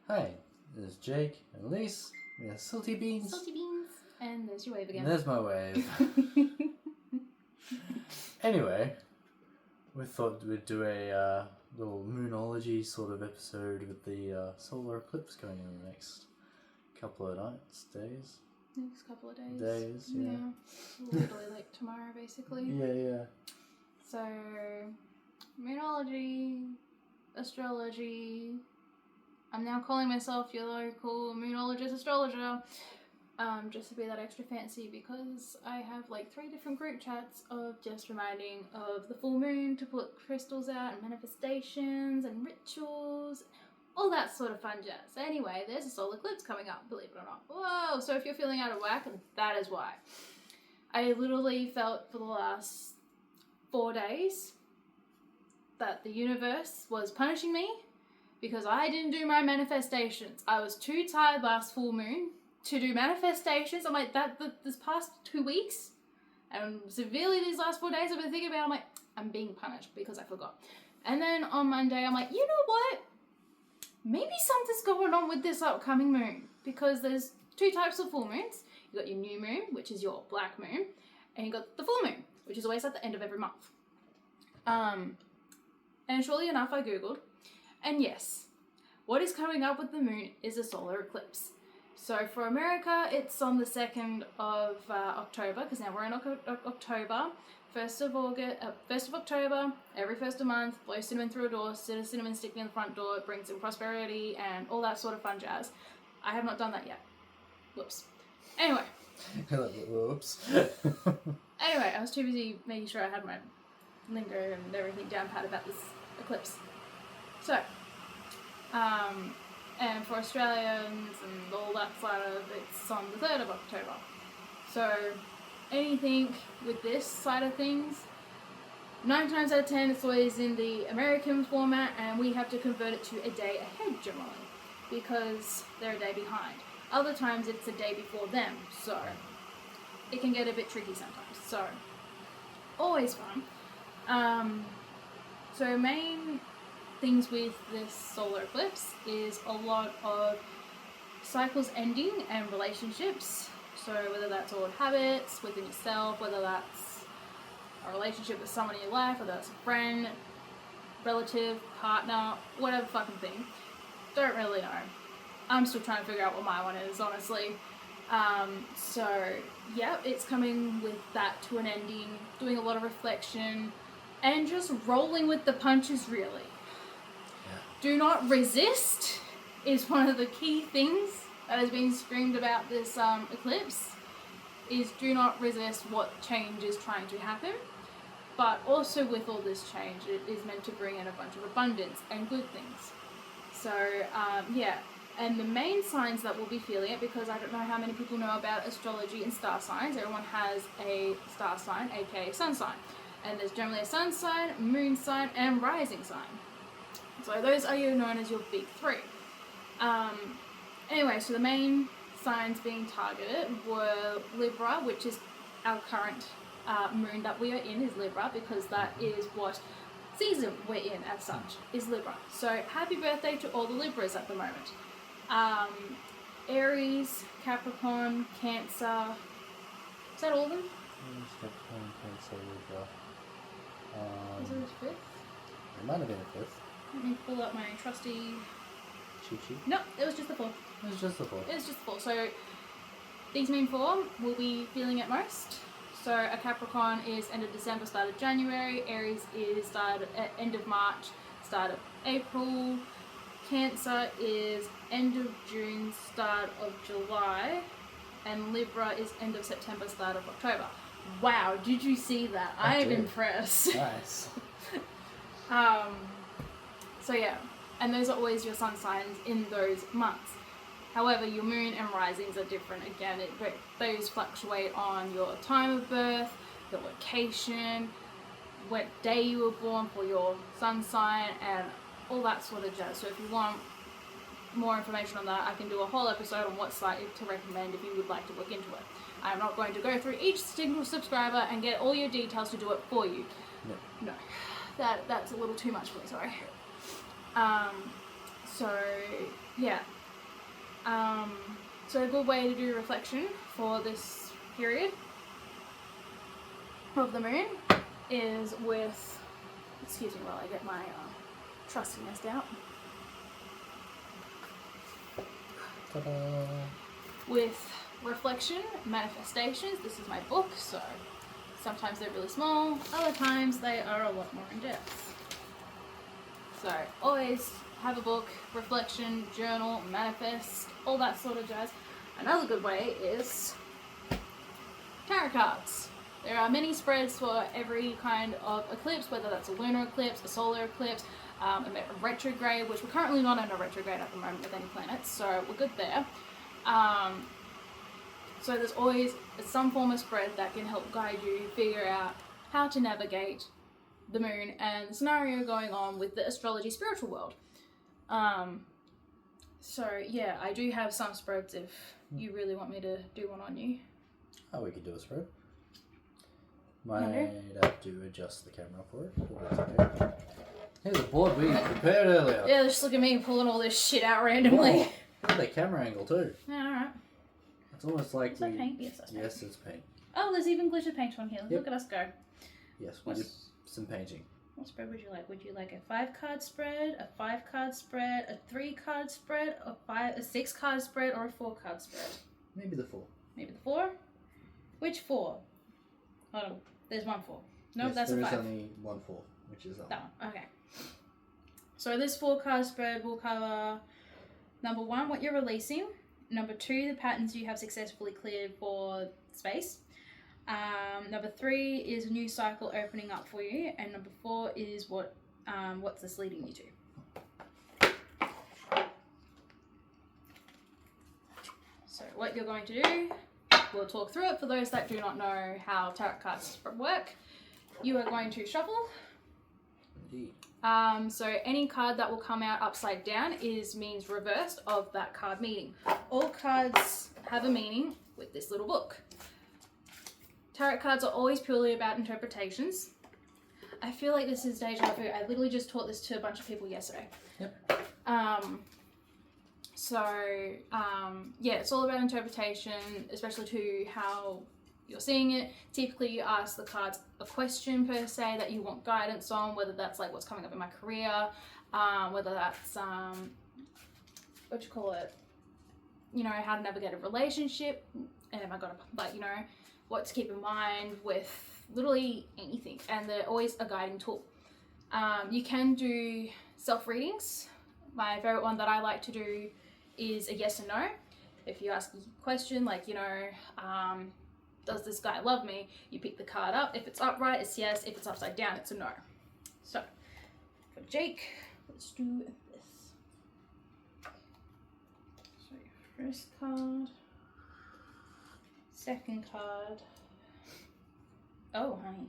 Hi, this is Jake and Elise. We have Salty Beans. Salty beans. And there's your wave again. And there's my wave. Anyway, we thought we'd do a little moonology sort of episode with the solar eclipse going in the next couple of days. Next couple of days. Yeah. Literally like tomorrow, basically. Yeah. So, moonology, astrology. I'm now calling myself your local moonologist astrologer. Just to be that extra fancy, because I have like 3 different group chats of just reminding of the full moon to put crystals out and manifestations and rituals, all that sort of fun jazz. Anyway, there's a solar eclipse coming up, believe it or not. Whoa! So if you're feeling out of whack, that is why. I literally felt for the last 4 days that the universe was punishing me because I didn't do my manifestations. I was too tired last full moon to do manifestations. I'm like, this past 2 weeks, and severely these last 4 days I've been thinking about, I'm like, I'm being punished because I forgot. And then on Monday, I'm like, you know what? Maybe something's going on with this upcoming moon, because there's 2 types of full moons. You got your new moon, which is your black moon, and you got the full moon, which is always at the end of every month. And surely enough, I Googled, and yes, what is coming up with the moon is a solar eclipse. So for America, it's on the 2nd of October, because now we're in October. 1st of October, every 1st of month, blow cinnamon through a door, sit a cinnamon stick in the front door, it brings in prosperity and all that sort of fun jazz. I have not done that yet. Whoops. Anyway. Whoops. Anyway, I was too busy making sure I had my lingo and everything down pat about this eclipse. So, and for Australians and all that side of it's on the 3rd of October. So anything with this side of things, 9 times out of 10 it's always in the American format, and we have to convert it to a day ahead generally because they're a day behind. Other times it's a day before them, so it can get a bit tricky sometimes. So always fun. So main things with this solar eclipse is a lot of cycles ending and relationships. So whether that's old habits within yourself, whether that's a relationship with someone in your life, whether that's a friend, relative, partner, whatever fucking thing. Don't really know. I'm still trying to figure out what my one is, honestly. So yeah, it's coming with that to an ending, doing a lot of reflection, and just rolling with the punches, really. Do not resist is one of the key things that has been screamed about this eclipse, is do not resist what change is trying to happen. But also with all this change, it is meant to bring in a bunch of abundance and good things. So yeah, and the main signs that will be feeling it, because I don't know how many people know about astrology and star signs. Everyone has a star sign, aka sun sign. And there's generally a sun sign, moon sign, and rising sign. So those are known as your big 3. Anyway, so the main signs being targeted were Libra, which is our current moon that we are in, is Libra, because that is what season we're in as such, is Libra. So happy birthday to all the Libras at the moment. Aries, Capricorn, Cancer. Is that all of them? Capricorn, Cancer, Libra. Was it a 5th? It might have been a 5th. Let me pull up my trusty... Chi-Chi? No, it was just the 4th. It was just the 4th. It was just the 4th. So these main 4 will be feeling it most. So a Capricorn is end of December, start of January. Aries is start at end of March, start of April. Cancer is end of June, start of July. And Libra is end of September, start of October. Wow, did you see that? I am impressed. Nice. So yeah, and those are always your sun signs in those months. However, your moon and risings are different. Again, those fluctuate on your time of birth, your location, what day you were born for your sun sign, and all that sort of jazz. So if you want more information on that, I can do a whole episode on what site to recommend if you would like to look into it. I'm not going to go through each single subscriber and get all your details to do it for you. No. That's a little too much for me, sorry. So, yeah. So a good way to do reflection for this period of the moon is with, excuse me while I get my trusty nest out, Ta-da. with reflection, manifestations. This is my book, so sometimes they're really small, other times they are a lot more in depth. So always have a book, reflection, journal, manifest, all that sort of jazz. Another good way is tarot cards. There are many spreads for every kind of eclipse, whether that's a lunar eclipse, a solar eclipse, a retrograde, which we're currently not in a retrograde at the moment with any planets, so we're good there. So there's always some form of spread that can help guide you figure out how to navigate the moon and the scenario going on with the astrology spiritual world. So yeah, I do have some spreads if you really want me to do one on you. Oh, we could do a spread. Might have to adjust the camera for it, but that's okay. Here's a board we prepared earlier. Yeah, just look at me pulling all this shit out randomly. Look at the camera angle too. Yeah, alright. It's almost like Is that paint? Yes, that's paint. Yes, it's paint. Oh, there's even glitter paint on here. Yep. Look at us go. Yes, we did some painting. What spread would you like? Would you like a 5-card spread, a 5-card spread, a 3-card spread, a 6-card spread, or a 4-card spread? Maybe the 4. Maybe the 4? Which 4? Hold on. There's one 4. Nope, Yes, that's a 5. there is only one 4, which is that one. That one. Okay. So this 4-card spread will cover number 1, what you're releasing. Number 2, the patterns you have successfully cleared for space. Number 3 is a new cycle opening up for you, and number 4 is what's this leading you to. So what you're going to do, we'll talk through it for those that do not know how tarot cards work. You are going to shuffle. Indeed. So any card that will come out upside down means reversed of that card meaning. All cards have a meaning with this little book. Tarot cards are always purely about interpretations. I feel like this is deja vu. I literally just taught this to a bunch of people yesterday. Yep. Yeah, it's all about interpretation, especially to how you're seeing it. Typically you ask the cards a question per se that you want guidance on, whether that's like what's coming up in my career, whether that's how to navigate a relationship, and am I gonna what to keep in mind with literally anything, and they're always a guiding tool. You can do self-readings. My favorite one that I like to do is a yes and no. If you ask a question like, does this guy love me? You pick the card up. If it's upright, it's yes. If it's upside down, it's a no. So, for Jake, let's do this. So, first card. Second card. Oh, honey.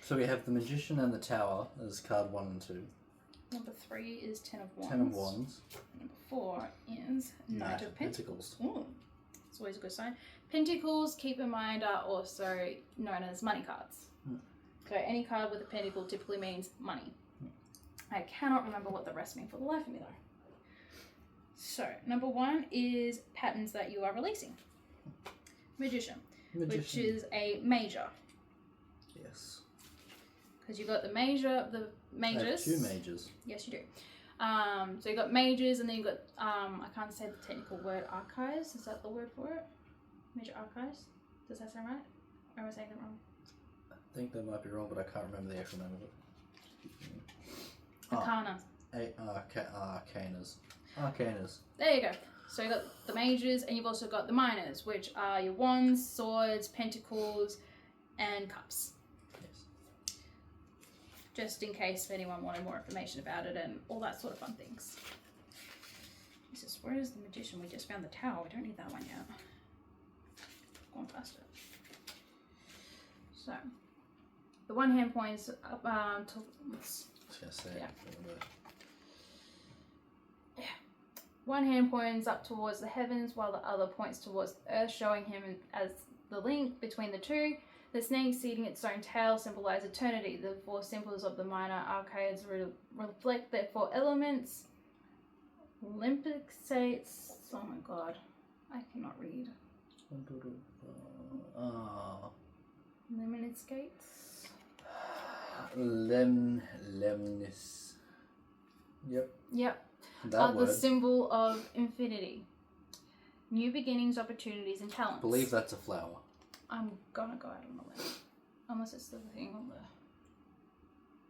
So we have the Magician and the Tower as card 1 and 2. Number 3 is 10 of Wands. 10 of Wands. Number 4 is Knight of Pentacles. Ooh, it's always a good sign. Pentacles, keep in mind, are also known as money cards. So any card with a pentacle typically means money. I cannot remember what the rest mean for the life of me though. So, number 1 is patterns that you are releasing. Magician. Which is a major. Yes. Because you got the majors. I have 2 majors. Yes, you do. So you got majors, and then you got I can't say the technical word, archives. Is that the word for it? Major archives. Does that sound right? Or am I saying it wrong? I think that might be wrong, but I can't remember the actual name of it. Arcana. Arcanas. Arcanas. There you go. So you got the majors, and you've also got the minors, which are your wands, swords, pentacles, and cups. Yes. Just in case if anyone wanted more information about it and all that sort of fun things. Jesus, where is the Magician? We just found the Tower. We don't need that one yet. Gone past it. So, the one hand points up one hand points up towards the heavens while the other points towards the earth, showing him as the link between the two. The snake eating its own tail symbolize eternity. The four symbols of the minor arcades reflect their four elements. Olympic states. Oh my god, I cannot read. Limited skates. Lemnis. Yep. That word. The symbol of infinity. New beginnings, opportunities, and talents. I believe that's a flower. I'm gonna go out on a limb. Unless it's the thing on the...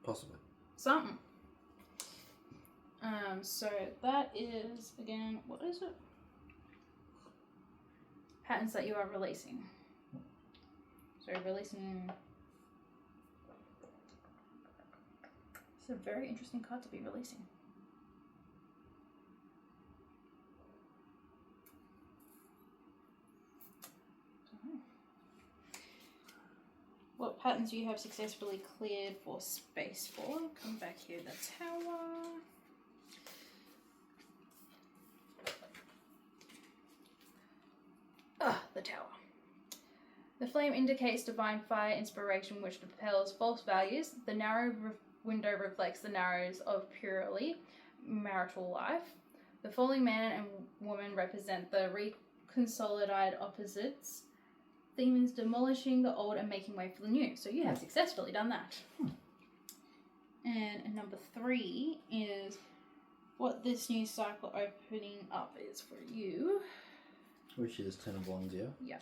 Possibly. Something. So that is, again, what is it? Patterns that you are releasing. So releasing... It's a very interesting card to be releasing. What patterns you have successfully cleared for space for? Come back here, the tower. The tower. The flame indicates divine fire inspiration which propels false values. The narrow window reflects the narrows of purely marital life. The falling man and woman represent the reconsolidated opposites. Theme is demolishing the old and making way for the new. So you have successfully done that. And number 3 is what this new cycle opening up is for you. Which is 10 of Wands, yeah? Yeah.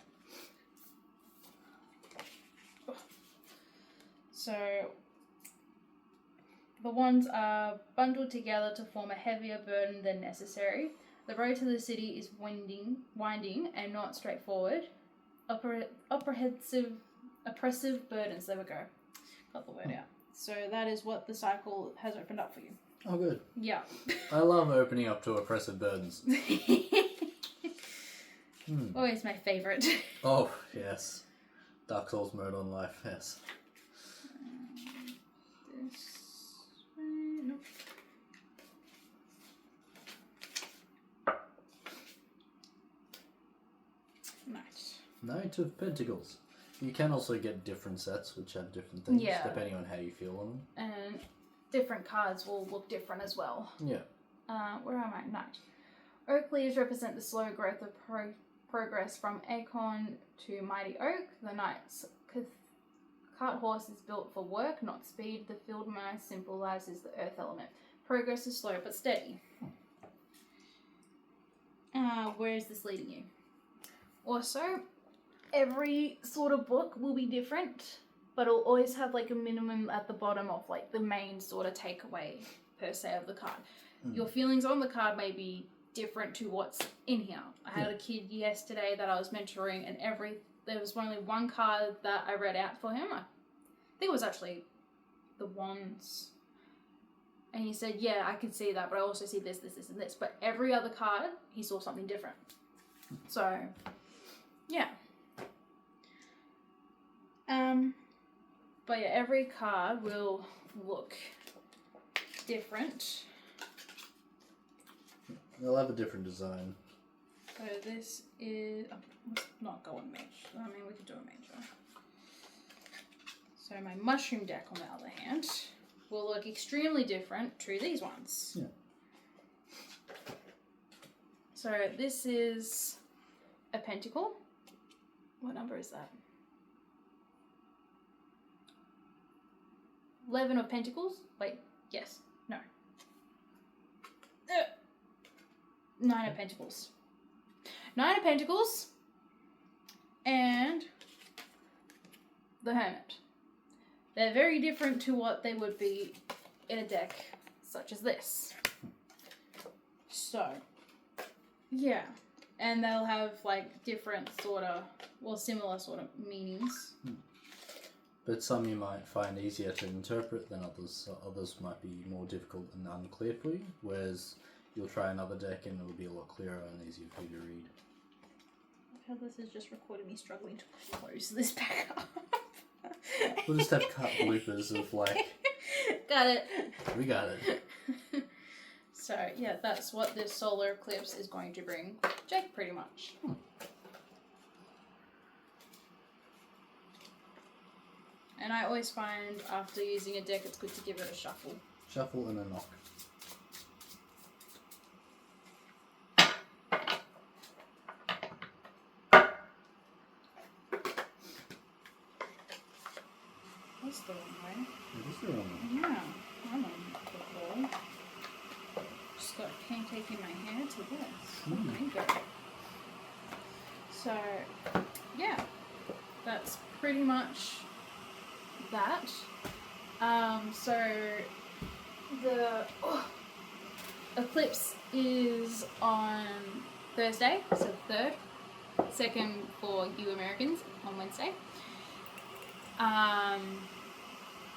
So the wands are bundled together to form a heavier burden than necessary. The road to the city is winding and not straightforward. Oppressive burdens. There we go. Got the word out. So that is what the cycle has opened up for you. Oh, good. Yeah. I love opening up to oppressive burdens. Always my favourite. Oh, yes. Dark Souls mode on life, yes. Nope. Nice. Knight of Pentacles. You can also get different sets which have different things, depending on how you feel on them. And different cards will look different as well. Yeah. Where am I? Knight. Oak leaves represent the slow growth of progress from acorn to mighty oak. The knight's cart horse is built for work, not speed. The field mouse symbolizes the earth element. Progress is slow but steady. Where is this leading you? Also, every sort of book will be different, but it'll always have like a minimum at the bottom of like the main sort of takeaway per se of the card. Your feelings on the card may be different to what's in here. I had a kid yesterday that I was mentoring, and there was only one card that I read out for him. I think it was actually the Wands. And he said, yeah, I can see that, but I also see this, this, this, and this. But every other card, he saw something different. So, yeah. But yeah, every card will look different. They'll have a different design. So this is... let's not go on mage. I mean, we could do a major. So my mushroom deck, on the other hand, will look extremely different to these ones. Yeah. So this is a pentacle. What number is that? 11 of Pentacles? Wait, yes. No. 9 of Pentacles. 9 of Pentacles and the Hermit. They're very different to what they would be in a deck such as this. So, yeah. And they'll have like different sort of, well, similar sort of meanings. But some you might find easier to interpret than others. Others might be more difficult and unclear for you, whereas you'll try another deck and it'll be a lot clearer and easier for you to read. How this is just recording me struggling to close this back up. We'll just have cut bloopers of like... Got it. We got it. So, yeah, that's what this solar eclipse is going to bring Jake, pretty much. And I always find after using a deck, it's good to give it a shuffle. Shuffle and a knock. That's the wrong way. It is the wrong one. Yeah, I'm on the ball. Just got a pancake in my hand to this. Oh my god. So, yeah, that's pretty much that. So the eclipse is on Thursday, so the 3rd. 2nd for you Americans on Wednesday.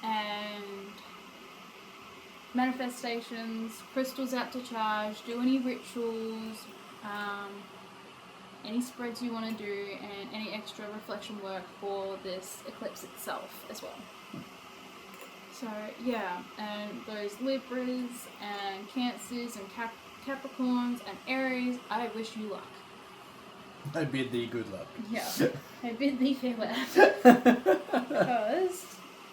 And manifestations, crystals out to charge, do any rituals, any spreads you want to do, and any extra reflection work for this eclipse itself as well. So yeah, and those Libras and Cancers and Capricorns and Aries, I wish you luck. I bid thee good luck. Yeah, I bid thee farewell. Because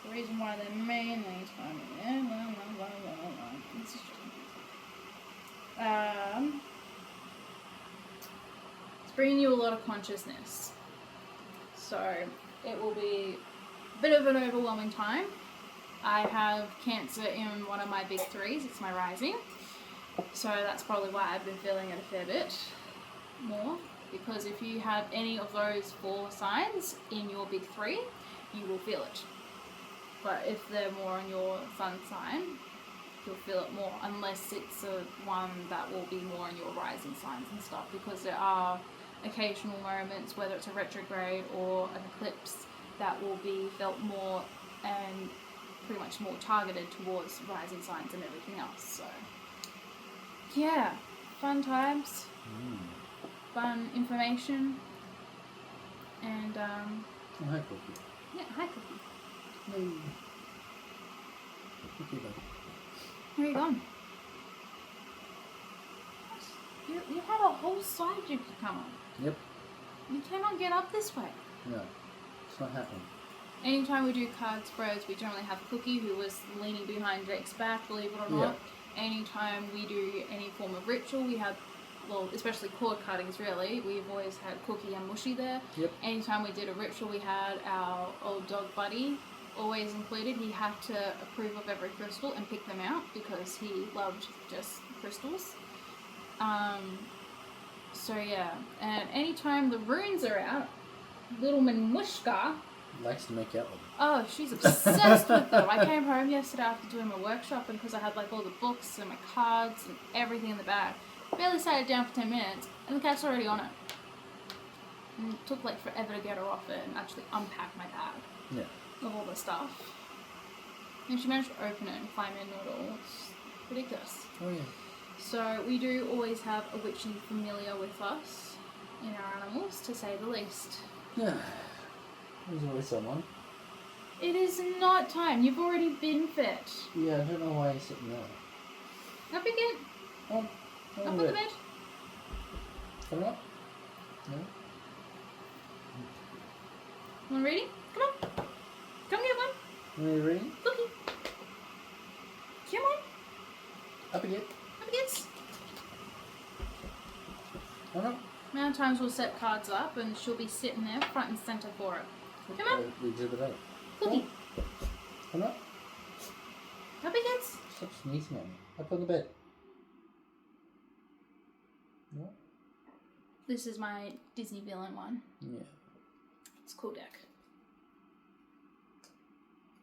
the reason why they're mainly timing this is it's bringing you a lot of consciousness. So it will be a bit of an overwhelming time. I have Cancer in one of my big 3s. It's my rising. So that's probably why I've been feeling it a fair bit more. Because if you have any of those 4 signs in your big 3, you will feel it. But if they're more on your sun sign, you'll feel it more, unless it's one that will be more in your rising signs and stuff, because there are occasional moments, whether it's a retrograde or an eclipse, that will be felt more and pretty much more targeted towards rising signs and everything else. So yeah, fun times. Fun information, and Oh, hi, Cookie. yeah, hi Cookie. Hey. Cookie, buddy. Where are you gone? You had a whole slide you could come on. Yep. You cannot get up this way. No, it's not happening. Anytime we do card spreads, we generally have Cookie, who was leaning behind Jake's back, believe it or not. Yeah. Anytime we do any form of ritual, we have, well, especially cord cuttings really, we've always had Cookie and Mushy there. Yep. Anytime we did a ritual, we had our old dog Buddy always included. He had to approve of every crystal and pick them out because he loved just crystals. So yeah, and anytime the runes are out, little Manushka Likes to make out with them. Oh, she's obsessed with them. I came home yesterday after doing my workshop, and because I had like all the books and my cards and everything in the bag, barely sat it down for 10 minutes, and the cat's already on it. And it took like forever to get her off it and actually unpack my bag of all the stuff. And she managed to open it and climb in it all. It's ridiculous. Oh yeah. So we do always have a witchy familiar with us in our animals, to say the least. Yeah. There's always someone. It is not time. You've already been fed. Yeah, I don't know why you're sitting there. Up again. Up on the bed. Come up. No. Want reading? Come on. Come get one. Are you reading? Cookie. Come on. Up again. Up again. Come up. Amount of times we'll set cards up and she'll be sitting there front and center for it. Come on. The exhibit A. Cookie. Come up. Up again. Stop sneezing at me. Up on the bed. What? This is my Disney villain one. Yeah. It's a cool deck.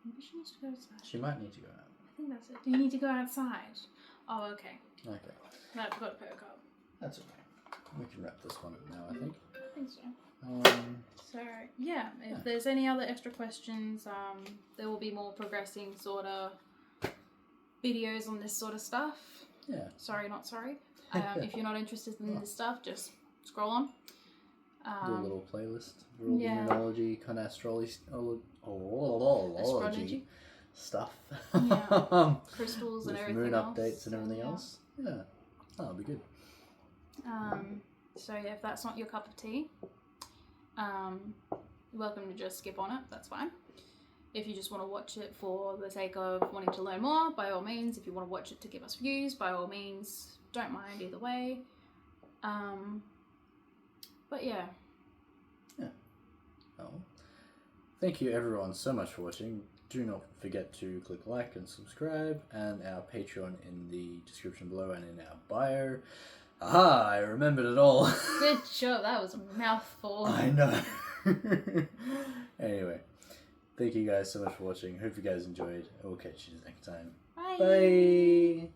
Maybe she needs to go outside. She might need to go out. I think that's it. Do you need to go outside? Oh, okay. Okay. No, I forgot to perk up. That's okay. We can wrap this one up now, I think. I think so. So, yeah, if there's any other extra questions, there will be more progressing sort of videos on this sort of stuff. Yeah. Sorry, not sorry. If you're not interested in this stuff, just scroll on. Do a little playlist for all the numerology, kind of astrology stuff. Yeah. Crystals and with everything moon else. updates and everything else. Yeah. Oh, that'll be good. So yeah, if that's not your cup of tea, you're welcome to just skip on it. That's fine. If you just want to watch it for the sake of wanting to learn more, by all means. If you want to watch it to give us views, by all means. Don't mind either way. But yeah. Yeah. Well, thank you everyone so much for watching. Do not forget to click like and subscribe, and our Patreon in the description below and in our bio. Aha, I remembered it all. Good job, that was a mouthful. I know. Anyway, thank you guys so much for watching. Hope you guys enjoyed. I will catch you next time. Bye. Bye.